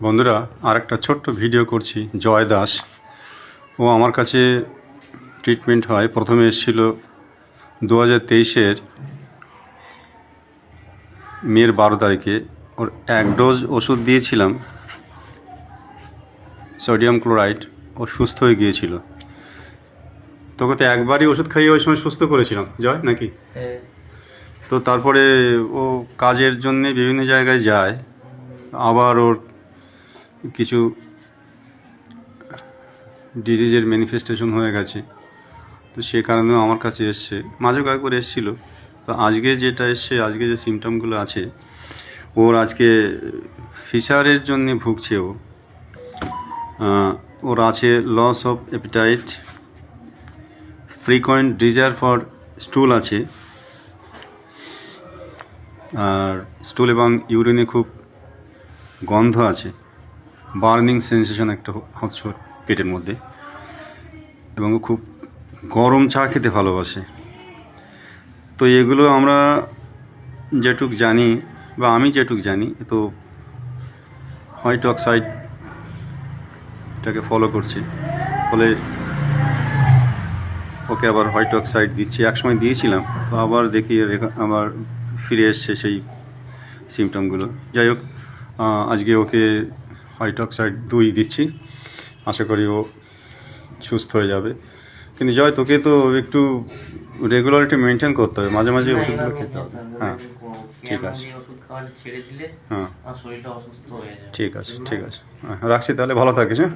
বন্ধুরা, আর একটা ছোট্ট ভিডিও করছি। জয় দাস, ও আমার কাছে ট্রিটমেন্ট হয়। প্রথমে এসেছিল 2023-এর মের 12 তারিখে। ওর এক ডোজ ওষুধ দিয়েছিলাম, সোডিয়াম ক্লোরাইড। ও সুস্থ হয়ে গিয়েছিল। তোকে তো একবারই ওষুধ খাইয়ে ওই সময় সুস্থ করেছিলাম, জয় নাকি? তো তারপরে ও কাজের জন্যে বিভিন্ন জায়গায় যায়, আবার ওর কিছু ডিজিজের ম্যানিফেস্টেশন হয়ে গেছে। তো সে কারণেও আমার কাছে এসছে, মাঝে কয়েকবার এসেছিলো। তো আজকে যেটা এসছে, আজকে যে সিমটমগুলো আছে ওর, আজকে ফিশারের জন্যে ভুগছে ও। ওর আছে loss of appetite, frequent desire for stool আছে, আর স্টুল এবং ইউরিনে খুব গন্ধ আছে, বার্নিং সেন্সেশন একটা হচ্ছে পেটের মধ্যে, এবং খুব গরম চা খেতে ভালোবাসে। তো এগুলো আমরা যেটুক জানি, বা আমি যেটুক জানি, তো হোয়াইট অক্সাইডটাকে ফলো করছি। ফলে ওকে আবার হোয়াইট অক্সাইড দিচ্ছি। একসময় দিয়েছিলাম, তো আবার দেখি আবার ফিরে এসছে সেই সিমটমগুলো। যাই হোক, আজকে ওকে হোয়াইট অক্সাইড 2 দিচ্ছি। আশা করি ও সুস্থ হয়ে যাবে। কিন্তু জয়, তোকে তো একটু রেগুলারিটি মেনটেন করতে হবে, মাঝে মাঝে ওষুধগুলো খেতে হবে। হ্যাঁ, ঠিক আছে। হ্যাঁ, ঠিক আছে, ঠিক আছে। রাখছি তাহলে, ভালো থাকিস। হ্যাঁ।